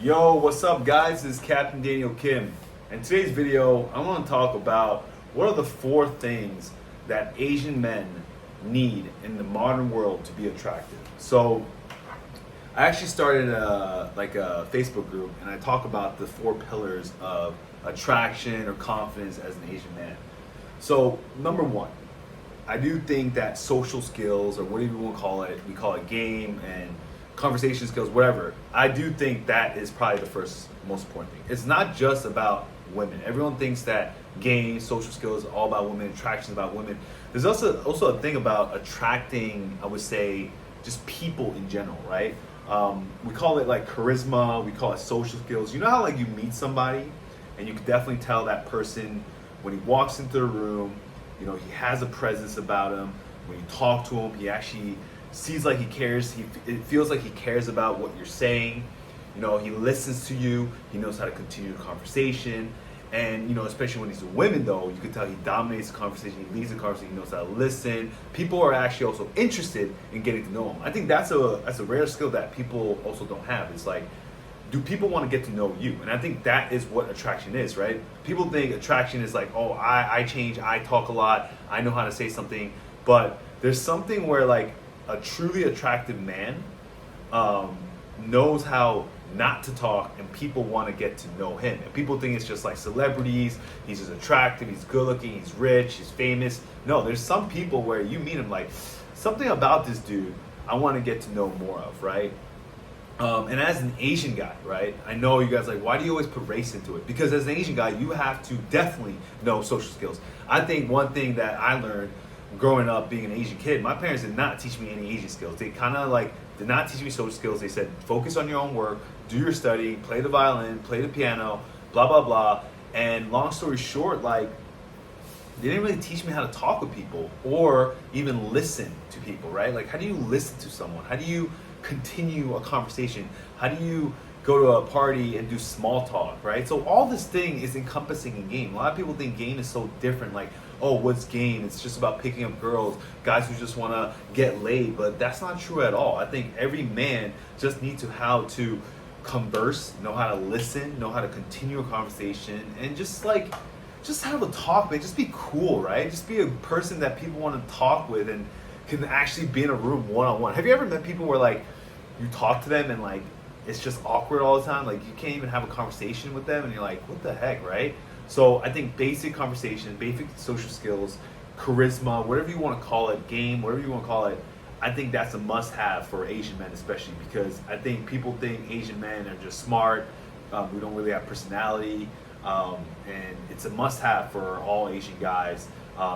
Yo, what's up guys? This is Captain Daniel Kim. In today's video, I want to talk about what are the 4 things that Asian men need in the modern world to be attractive. So, I actually started a Facebook group and I talk about the 4 pillars of attraction or confidence as an Asian man. So, number 1, I do think that social skills, or whatever you want to call it, we call it game and conversation skills, whatever. I do think that is probably the first most important thing. It's not just about women. Everyone thinks that game, social skills is all about women, attraction is about women. There's also a thing about attracting, I would say, just people in general, right? We call it like charisma, we call it social skills. You know how like you meet somebody and you can definitely tell that person when he walks into the room, you know, he has a presence about him. When you talk to him, he actually sees like he cares. It feels like he cares about what you're saying. You know, he listens to you. He knows how to continue the conversation. And, you know, especially when he's with women, though, you can tell he dominates the conversation. He leads the conversation. He knows how to listen. People are actually also interested in getting to know him. I think that's a rare skill that people also don't have. It's like, do people want to get to know you? And I think that is what attraction is, right? People think attraction is like, oh, I change, I talk a lot, I know how to say something. But there's something where like a truly attractive man knows how not to talk and people want to get to know him. And people think it's just like celebrities, he's just attractive, he's good looking, he's rich, he's famous. No, there's some people where you meet him like, something about this dude I want to get to know more of, right? And as an Asian guy, right, I know you guys like, why do you always put race into it? Because as an Asian guy, you have to definitely know social skills. I think one thing that I learned growing up being an Asian kid, my parents did not teach me any Asian skills. They kind of like did not teach me social skills. They said, focus on your own work, do your study, play the violin, play the piano, blah, blah, blah. And long story short, like, they didn't really teach me how to talk with people or even listen to people, right? Like, how do you listen to someone? How do you continue a conversation? How do you go to a party and do small talk, right? So all this thing is encompassing in game. A lot of people think game is so different, like, oh, what's game? It's just about picking up girls, guys who just want to get laid, but that's not true at all. I think every man just needs to how to converse, know how to listen, know how to continue a conversation, and just have a talk, man. Just be cool, right? Just be a person that people want to talk with and can actually be in a room one-on-one. Have you ever met people where like you talk to them and like it's just awkward all the time? Like you can't even have a conversation with them and you're like, what the heck, right? So I think basic conversation, basic social skills, charisma, whatever you want to call it, game, whatever you want to call it, I think that's a must-have for Asian men, especially because I think people think Asian men are just smart, we don't really have personality, and it's a must-have for all Asian guys,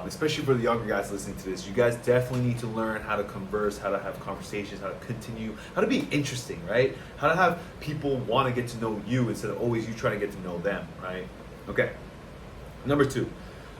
especially for the younger guys listening to this. You guys definitely need to learn how to converse, how to have conversations, how to continue, how to be interesting, right? How to have people want to get to know you instead of always you trying to get to know them, right? Okay. Number 2, you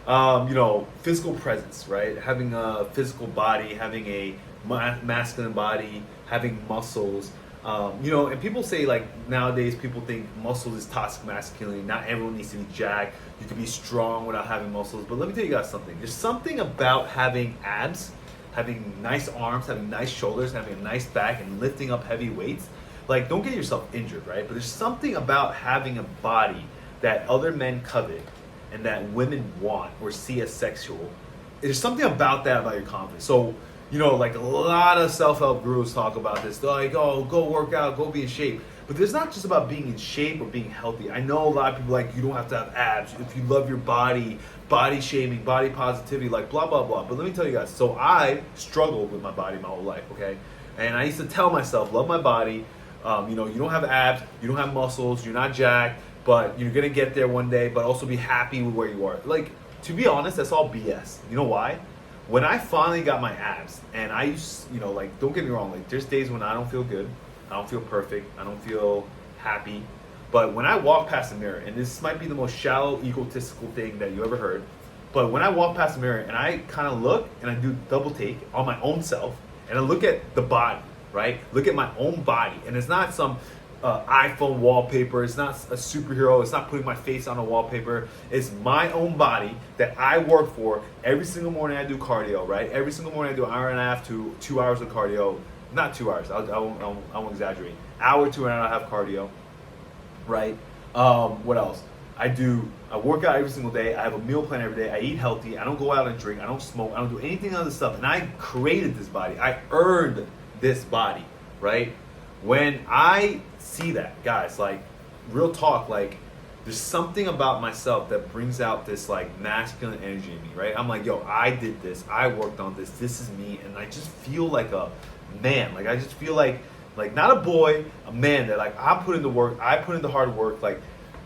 know, physical presence, right? Having a physical body, having a masculine body, having muscles. You know, and people say like nowadays people think muscles is toxic masculinity. Not everyone needs to be jacked. You can be strong without having muscles. But let me tell you guys something. There's something about having abs, having nice arms, having nice shoulders, having a nice back, and lifting up heavy weights. Like, don't get yourself injured, right? But there's something about having a body that other men covet and that women want or see as sexual. There's something about that about your confidence. So, you know, like a lot of self-help gurus talk about this. They're like, oh, go work out, go be in shape. But it's not just about being in shape or being healthy. I know a lot of people like, you don't have to have abs. If you love your body, body shaming, body positivity, like blah, blah, blah. But let me tell you guys, so I struggled with my body my whole life, okay? And I used to tell myself, love my body. You know, you don't have abs, you don't have muscles, you're not jacked, but you're gonna get there one day, but also be happy with where you are. Like, to be honest, that's all BS. You know why? When I finally got my abs, and I used, you know, like, don't get me wrong, like, there's days when I don't feel good, I don't feel perfect, I don't feel happy, but when I walk past the mirror, and this might be the most shallow, egotistical thing that you ever heard, but when I walk past the mirror and I kind of look and I do double take on my own self, and I look at the body, right? Look at my own body, and it's not some iPhone wallpaper. It's not a superhero. It's not putting my face on a wallpaper. It's my own body that I work for. Every single morning I do cardio, right? Every single morning I do an hour and a half to 2 hours of cardio. Not 2 hours. I won't exaggerate. Hour to an hour and a half cardio. right? What else? I work out every single day. I have a meal plan every day. I eat healthy. I don't go out and drink. I don't smoke. I don't do anything other stuff. And I created this body. I earned this body, right? When I see that, guys, like, real talk, like, there's something about myself that brings out this, like, masculine energy in me, right? I'm like, yo, I did this. I worked on this. This is me. And I just feel like a man. Like, I just feel like not a boy, a man, that, like, I put in the work. I put in the hard work. Like,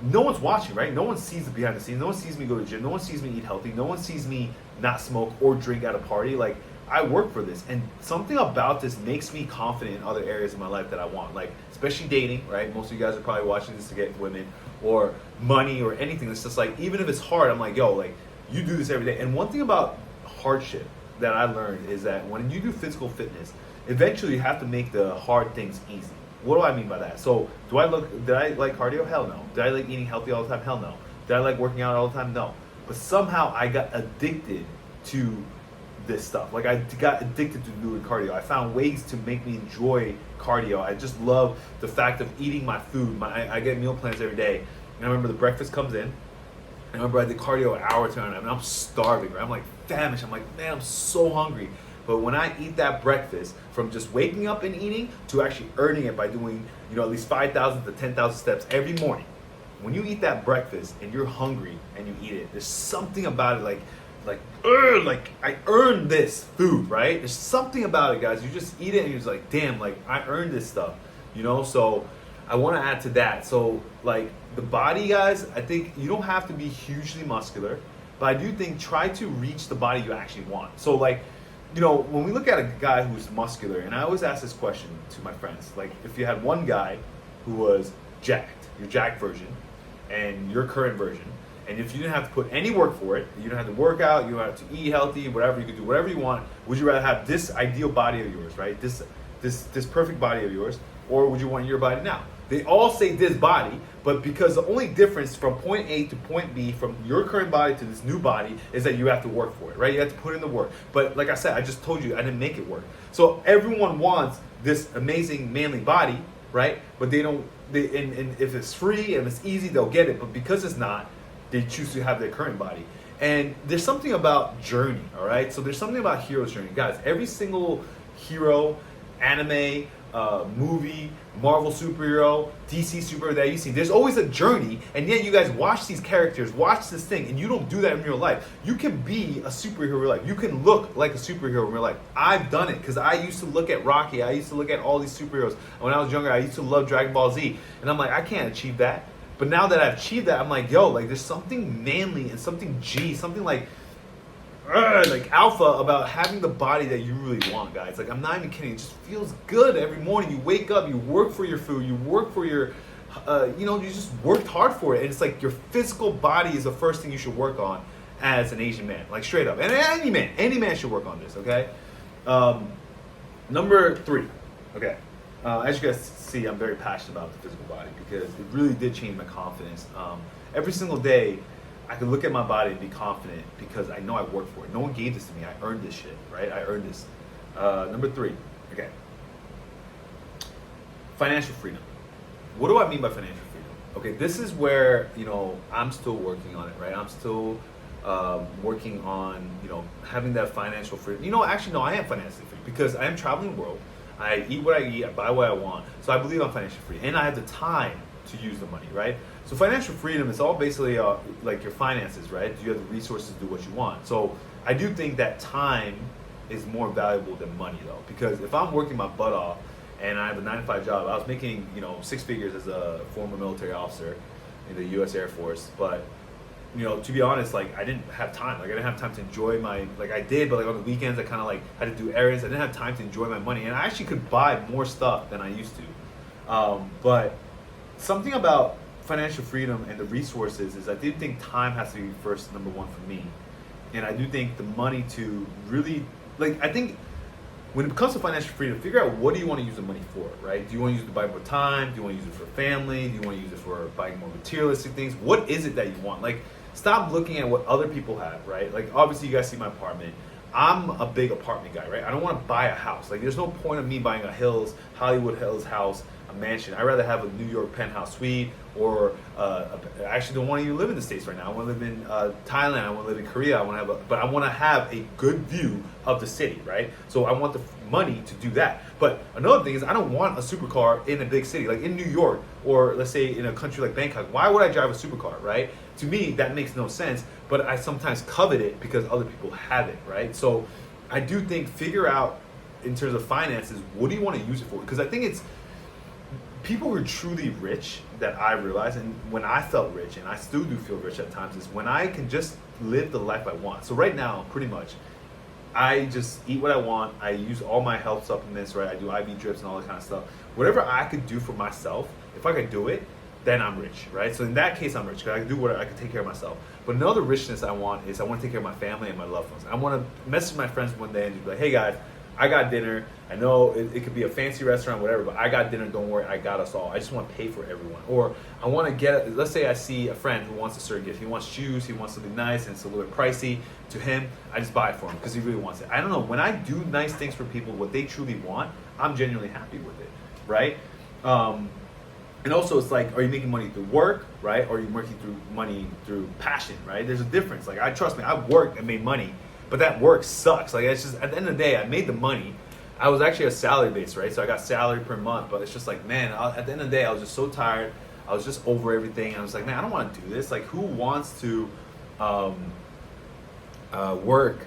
no one's watching, right? No one sees the behind the scenes. No one sees me go to the gym. No one sees me eat healthy. No one sees me not smoke or drink at a party. Like, I work for this. And something about this makes me confident in other areas of my life that I want. Like, especially dating, right? Most of you guys are probably watching this to get women, or money, or anything. It's just like, even if it's hard, I'm like, yo, like, you do this every day. And one thing about hardship that I learned is that when you do physical fitness, eventually you have to make the hard things easy. What do I mean by that? So, did I like cardio? Hell no. Did I like eating healthy all the time? Hell no. Did I like working out all the time? No. But somehow I got addicted to this stuff. Like, I got addicted to doing cardio. I found ways to make me enjoy cardio. I just love the fact of eating my food. I get meal plans every day. And I remember the breakfast comes in. I remember I did cardio an hour time, and I'm starving, right? I'm like famished. I'm like, man, I'm so hungry. But when I eat that breakfast, from just waking up and eating to actually earning it by doing, at least 5,000 to 10,000 steps every morning, when you eat that breakfast and you're hungry and you eat it, there's something about it, like I earned this food, right? There's something about it, guys. You just eat it and you're just like, damn, like, I earned this stuff, So I want to add to that. So, like, the body, guys, I think you don't have to be hugely muscular, but I do think try to reach the body you actually want. So, like, when we look at a guy who's muscular, and I always ask this question to my friends, like, if you had one guy who was jacked, your jacked version, and your current version, and if you didn't have to put any work for it, you don't have to work out, you don't have to eat healthy, whatever, you could do whatever you want, would you rather have this ideal body of yours, right? This perfect body of yours, or would you want your body now? They all say this body, but because the only difference from point A to point B, from your current body to this new body, is that you have to work for it, right? You have to put in the work. But like I said, I just told you I didn't make it work. So everyone wants this amazing manly body, right? But they don't. And if it's free and it's easy, they'll get it. But because it's not, they choose to have their current body. And there's something about journey, all right? So there's something about hero's journey, guys. Every single hero, anime, movie, Marvel superhero, DC superhero that you see, there's always a journey, and yet you guys watch these characters, watch this thing, and you don't do that in real life. You can be a superhero in real life. You can look like a superhero in real life. I've done it, because I used to look at Rocky. I used to look at all these superheroes. When I was younger, I used to love Dragon Ball Z, and I'm like, I can't achieve that. But now that I've achieved that, I'm like, yo, like, there's something manly and something something like alpha about having the body that you really want, guys. Like, I'm not even kidding. It just feels good every morning. You wake up, you work for your food, you work for your, you just worked hard for it. And it's like your physical body is the first thing you should work on as an Asian man, like, straight up. And any man should work on this, okay? Number 3, okay. As you guys see, I'm very passionate about the physical body because it really did change my confidence. Every single day, I can look at my body and be confident because I know I worked for it. No one gave this to me. I earned this shit, right? I earned this. Number 3, okay. Financial freedom. What do I mean by financial freedom? Okay, this is where, I'm still working on it, right? I'm still working on, having that financial freedom. Actually, no, I am financially free because I am traveling the world. I eat what I eat, I buy what I want. So I believe I'm financially free. And I have the time to use the money, right? So financial freedom is all basically like your finances, right? You have the resources to do what you want. So I do think that time is more valuable than money, though. Because if I'm working my butt off and I have a 9-to-5 job, I was making, 6 figures as a former military officer in the U.S. Air Force. But, to be honest, like, I didn't have time. Like, I didn't have time to enjoy I did, but, like, on the weekends, I kind of, had to do errands. I didn't have time to enjoy my money. And I actually could buy more stuff than I used to. But something about financial freedom and the resources is I do think time has to be number 1 for me. And I do think the money to really, I think when it comes to financial freedom, figure out what do you want to use the money for, right? Do you want to use it to buy more time? Do you want to use it for family? Do you want to use it for buying more materialistic things? What is it that you want? Stop looking at what other people have, right? Obviously you guys see my apartment. I'm a big apartment guy, right? I don't want to buy a house. There's no point of me buying a Hollywood Hills house a mansion. I'd rather have a New York penthouse suite, or I actually don't want to even live in the States right now. I want to live in Thailand. I want to live in Korea. But I want to have a good view of the city, right? So I want the money to do that. But another thing is, I don't want a supercar in a big city, like in New York, or let's say in a country like Bangkok. Why would I drive a supercar, right? To me, that makes no sense, but I sometimes covet it because other people have it, right? So I do think, figure out in terms of finances, what do you want to use it for? Because I think it's people who are truly rich that I realize, and when I felt rich, and I still do feel rich at times, is when I can just live the life I want. So right now, pretty much, I just eat what I want. I use all my health supplements, right? I do IV drips and all that kind of stuff. Whatever I could do for myself, if I could do it, then I'm rich, right? So in that case, I'm rich because I can do what I can take care of myself. But another richness I want is I want to take care of my family and my loved ones. I want to message my friends one day and just be like, hey guys, I got dinner. I know it could be a fancy restaurant, whatever, but I got dinner. Don't worry, I got us all. I just want to pay for everyone. Or I want to get, let's say I see a friend who wants a certain gift. He wants shoes, he wants something nice, and it's a little bit pricey. To him, I just buy it for him because he really wants it. I don't know, when I do nice things for people, what they truly want, I'm genuinely happy with it, right? And also, it's like, are you making money through work, right? Or are you making money through passion, right? There's a difference. Like, trust me, I've worked and made money, but that work sucks. Like, it's just, at the end of the day, I made the money. I was actually a salary based, right? So I got salary per month, but it's just like, man, at the end of the day, I was just so tired. I was just over everything. And I was like, man, I don't want to do this. Like, who wants to work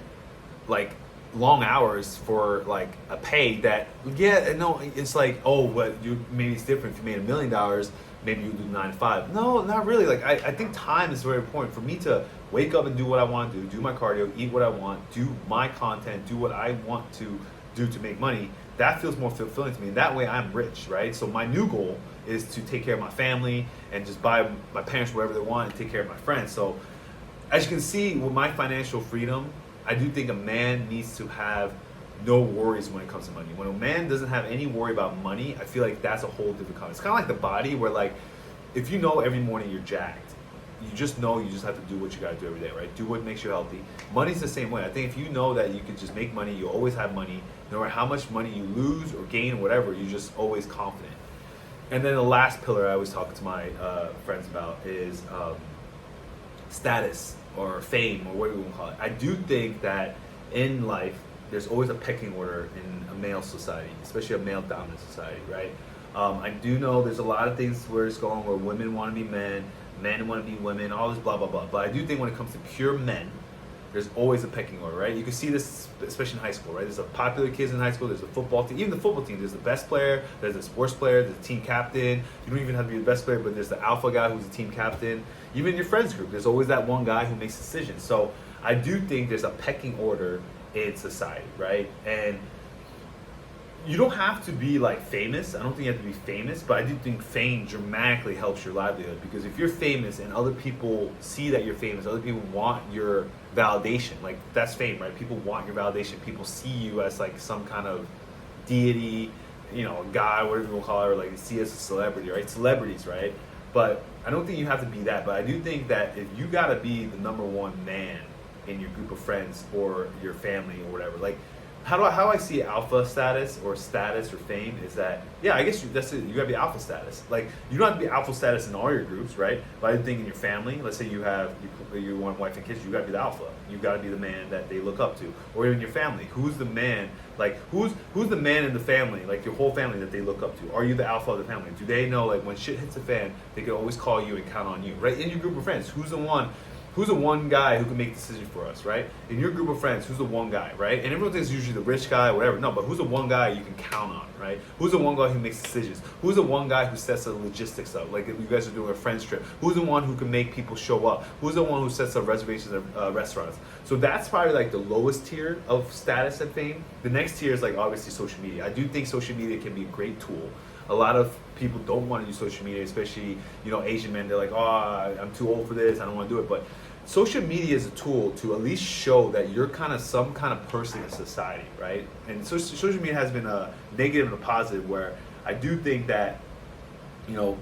like long hours for like a pay that, yeah, no, it's like, oh, but maybe it's different. If you made $1 million, maybe you do 9 to 5. No, not really. Like, I think time is very important for me to wake up and do what I want to do my cardio, eat what I want, do my content, do what I want to do to make money. That feels more fulfilling to me. And that way I'm rich, right? So my new goal is to take care of my family and just buy my parents whatever they want and take care of my friends. So as you can see, with my financial freedom, I do think a man needs to have no worries when it comes to money. When a man doesn't have any worry about money, I feel like that's a whole different concept. It's kind of like the body, where like, if you know every morning you're jacked, you just know you just have to do what you got to do every day, right? Do what makes you healthy. Money's the same way. I think if you know that you could just make money, you always have money, no matter how much money you lose or gain or whatever, you're just always confident. And then the last pillar I was talking to my friends about is status or fame, or whatever you want to call it. I do think that in life, there's always a pecking order in a male society, especially a male-dominant society, right? I do know there's a lot of things where it's going where women want to be men want to be women, all this blah, blah, blah. But I do think when it comes to pure men, there's always a pecking order, right? You can see this, especially in high school, right? There's the popular kids in high school, there's the football team, even the football team, there's the best player, there's the sports player, there's the team captain. You don't even have to be the best player, but there's the alpha guy who's the team captain. Even in your friends group, there's always that one guy who makes decisions. So I do think there's a pecking order in society, right? And you don't have to be like famous. I don't think you have to be famous, but I do think fame dramatically helps your livelihood, because if you're famous and other people see that you're famous, other people want your validation, like that's fame, right? People want your validation. People see you as like some kind of deity, you know, a guy, whatever you want to call it, or like see as a celebrity, right? Celebrities, right? But I don't think you have to be that, but I do think that if you gotta be the number one man in your group of friends or your family or whatever, like how I see alpha status or fame is that, yeah, I guess that's it. You gotta be alpha status. Like, you don't have to be alpha status in all your groups, right? But I think in your family, let's say you want wife and kids, you gotta be the alpha. You gotta be the man that they look up to. Or in your family, who's the man? Like, who's the man in the family, like your whole family, that they look up to? Are you the alpha of the family? Do they know, like, when shit hits the fan, they can always call you and count on you, right? In your group of friends, who's the one guy who can make decisions for us, right? In your group of friends, who's the one guy, right? And everyone thinks it's usually the rich guy or whatever. No, but who's the one guy you can count on, right? Who's the one guy who makes decisions? Who's the one guy who sets the logistics up? Like if you guys are doing a friends trip, who's the one who can make people show up? Who's the one who sets up reservations at restaurants? So that's probably like the lowest tier of status and fame. The next tier is like obviously social media. I do think social media can be a great tool. A lot of people don't want to use social media, especially, you know, Asian men. They're like, oh, I'm too old for this, I don't want to do it. But social media is a tool to at least show that you're kind of some kind of person in society, right? And so social media has been a negative and a positive, where I do think that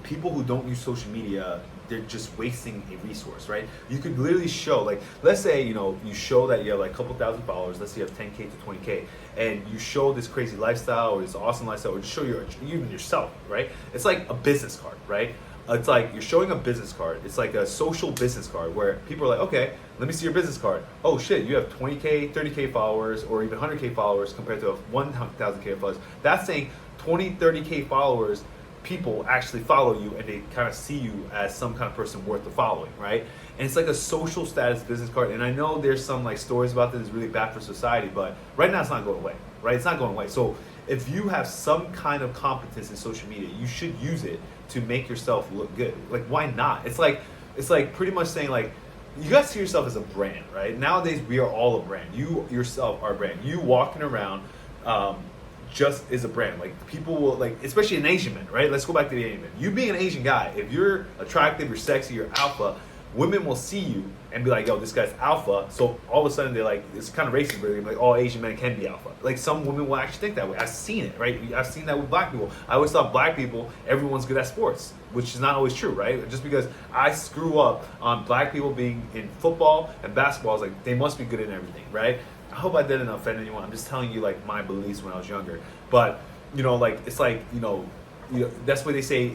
people who don't use social media, they're just wasting a resource, right? You could literally show, like, let's say, you show that you have like a couple thousand followers, let's say you have 10K to 20K, and you show this crazy lifestyle or this awesome lifestyle, or just show even yourself, right? It's like a business card, right? It's like you're showing a business card. It's like a social business card where people are like, okay, let me see your business card. Oh shit, you have 20K, 30K followers, or even 100K followers compared to 1,000K followers. That's saying 20, 30K followers, people actually follow you and they kind of see you as some kind of person worth the following, right? And it's like a social status business card. And I know there's some like stories about this, it's really bad for society, but right now it's not going away, right? It's not going away. So if you have some kind of competence in social media, you should use it to make yourself look good. Like, why not? It's like pretty much saying, like, you guys see yourself as a brand, right? Nowadays we are all a brand. You yourself are a brand. You walking around just is a brand. Like, people will, like, especially an Asian man, right? Let's go back to the Asian man. You being an Asian guy, if you're attractive, you're sexy, you're alpha, women will see you and be like, yo, this guy's alpha. So all of a sudden they're like, it's kind of racist, but they're like, all Asian men can be alpha. Like, some women will actually think that way. I've seen it, right? I've seen that with black people. I always thought black people, everyone's good at sports, which is not always true, right? Just because I screw up on black people being in football and basketball, it's like, they must be good in everything, right? I hope I didn't offend anyone. I'm just telling you, like, my beliefs when I was younger. But, like, it's like, that's why they say,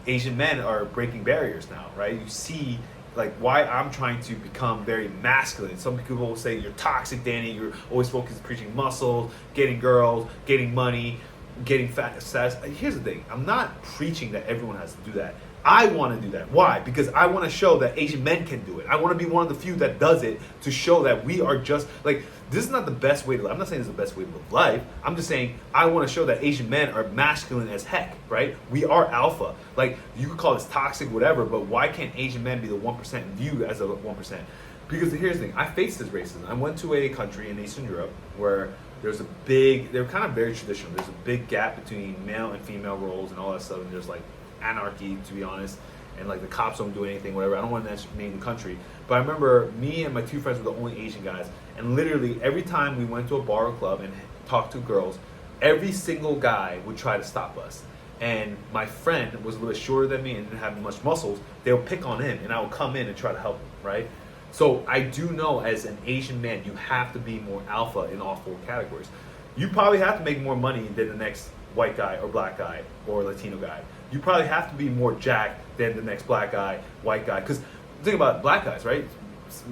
Asian men are breaking barriers now, right? You see, like, why I'm trying to become very masculine. Some people will say, you're toxic, Danny. You're always focused on preaching muscles, getting girls, getting money, getting fat. Here's the thing. I'm not preaching that everyone has to do that. I want to do that. Why? Because I want to show that Asian men can do it. I want to be one of the few that does it, to show that we are just, like, this is not the best way to live. I'm not saying this is the best way to live life. I'm just saying I want to show that Asian men are masculine as heck, right? We are alpha. Like, you could call this toxic, whatever, but why can't Asian men be the 1% viewed as a 1%? Because here's the thing. I faced this racism. I went to a country in Eastern Europe where there's a big, they're kind of very traditional. There's a big gap between male and female roles and all that stuff. And there's like anarchy, to be honest, and like the cops don't do anything, whatever. I don't want to name the country, but I remember me and my two friends were the only Asian guys, and literally every time we went to a bar or club and talked to girls, every single guy would try to stop us. And my friend was a little bit shorter than me and didn't have much muscles. They would pick on him, and I would come in and try to help him, right? So I do know, as an Asian man, you have to be more alpha in all four categories. You probably have to make more money than the next white guy or black guy or Latino guy. You probably have to be more jacked than the next black guy, white guy. Because think about black guys, right?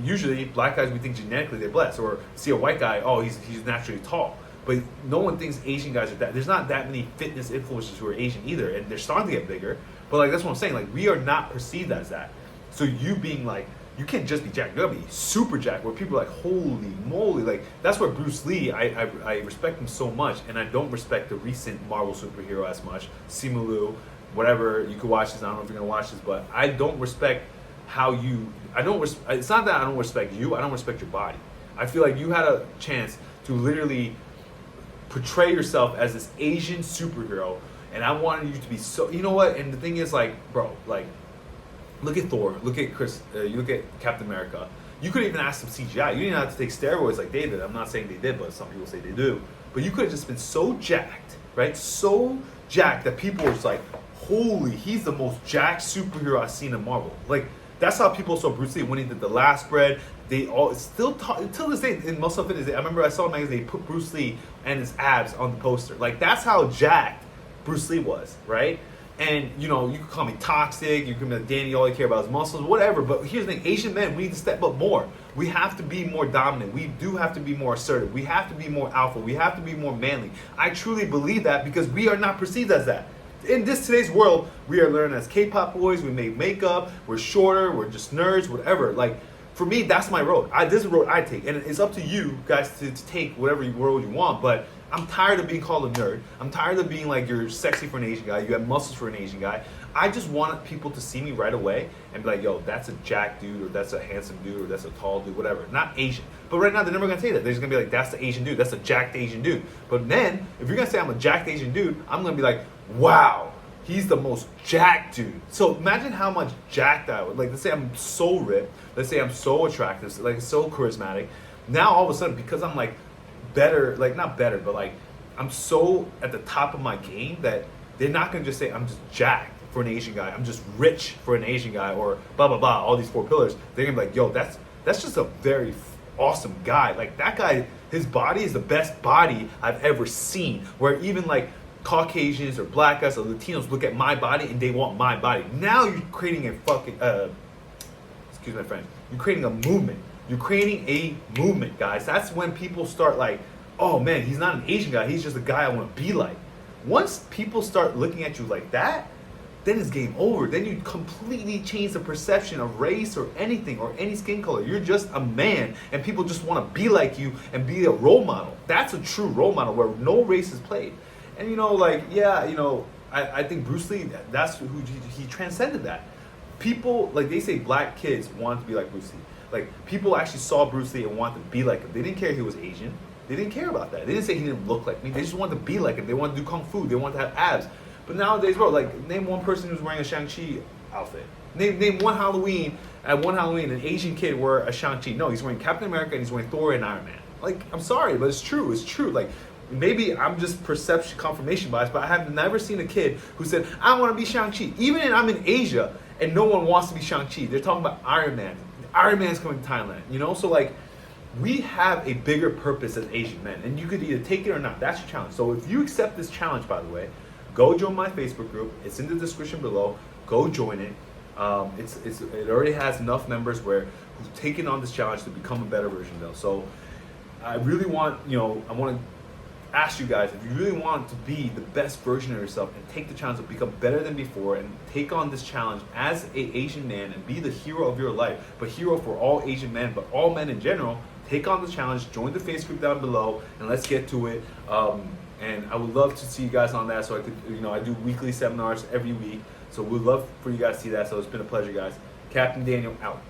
Usually black guys, we think genetically they're blessed. Or see a white guy, oh, he's naturally tall. But no one thinks Asian guys are that. There's not that many fitness influencers who are Asian either, and they're starting to get bigger. But like, that's what I'm saying. Like, we are not perceived as that. So you being like, you can't just be jacked. You gotta be super jacked, where people are like, holy moly. Like, that's where Bruce Lee, I respect him so much, and I don't respect the recent Marvel superhero as much. Simu Liu, whatever, you could watch this. I don't know if you're gonna watch this, but I don't respect how you. It's not that I don't respect you. I don't respect your body. I feel like you had a chance to literally portray yourself as this Asian superhero, and I wanted you to be so. You know what? And the thing is, like, bro, like, look at Thor. Look at Chris. You look at Captain America. You could even ask some CGI. You didn't have to take steroids like they did. I'm not saying they did, but some people say they do. But you could have just been so jacked, right? So jacked that people were just like, holy, he's the most jacked superhero I've seen in Marvel. Like, that's how people saw Bruce Lee when he did The Last Spread. They all still until this day in Muscle Fitness. I remember I saw in magazine, they put Bruce Lee and his abs on the poster. Like, that's how jacked Bruce Lee was, right? And you could call me toxic. You can be like, Danny, all I care about is muscles, whatever. But here's the thing: Asian men, we need to step up more. We have to be more dominant. We do have to be more assertive. We have to be more alpha. We have to be more manly. I truly believe that, because we are not perceived as that. In today's world, we are learned as K-pop boys. We make makeup. We're shorter. We're just nerds. Whatever. Like, for me, that's my road. This is the road I take, and it's up to you guys to take whatever road you want. But I'm tired of being called a nerd. I'm tired of being like, you're sexy for an Asian guy. You have muscles for an Asian guy. I just want people to see me right away and be like, yo, that's a jacked dude, or that's a handsome dude, or that's a tall dude, whatever. Not Asian. But right now, they're never going to say that. They're just going to be like, that's the Asian dude. That's a jacked Asian dude. But then, if you're going to say I'm a jacked Asian dude, I'm going to be like, wow, he's the most jacked dude. So imagine how much jacked I would. Like, let's say I'm so ripped. Let's say I'm so attractive, like so charismatic. Now, all of a sudden, because I'm like better, like not better, but like I'm so at the top of my game that they're not going to just say I'm just jacked. for an Asian guy. I'm just rich for an Asian guy, or blah blah blah. All these 4 pillars. They're gonna be like, yo, that's just a very awesome guy. Like that guy, his body is the best body I've ever seen. Where even like Caucasians or black guys or Latinos look at my body and they want my body. Now you're creating a fucking excuse my French. You're creating a movement. You're creating a movement, guys. That's when people start like, oh man, he's not an Asian guy. He's just a guy I want to be like. Once people start looking at you like that, then it's game over. Then you completely change the perception of race or anything or any skin color. You're just a man and people just want to be like you and be a role model. That's a true role model where no race is played. And you know, like, yeah, you know, I think Bruce Lee, that's who he transcended that. People, like they say black kids want to be like Bruce Lee. Like people actually saw Bruce Lee and wanted to be like him. They didn't care he was Asian. They didn't care about that. They didn't say he didn't look like me. They just wanted to be like him. They wanted to do kung fu. They wanted to have abs. But nowadays, bro, like name one person who's wearing a Shang-Chi outfit. Name one Halloween, an Asian kid wear a Shang-Chi. No, he's wearing Captain America and he's wearing Thor and Iron Man. Like, I'm sorry, but it's true. It's true. Like, maybe I'm just perception confirmation bias, but I have never seen a kid who said, I want to be Shang-Chi. Even I'm in Asia and no one wants to be Shang-Chi. They're talking about Iron Man. Iron Man's coming to Thailand, you know? So like, we have a bigger purpose as Asian men, and you could either take it or not. That's your challenge. So if you accept this challenge, by the way, go join my Facebook group. It's in the description below. Go join it. It already has enough members who've taken on this challenge to become a better version of them. So I really want, I want to ask you guys, if you really want to be the best version of yourself and take the challenge to become better than before and take on this challenge as an Asian man and be the hero of your life, but hero for all Asian men, but all men in general, take on the challenge, join the Facebook group down below, and let's get to it. And I would love to see you guys on that, so I could, I do weekly seminars every week, so we'd love for you guys to see that. So it's been a pleasure, guys. Captain Daniel out.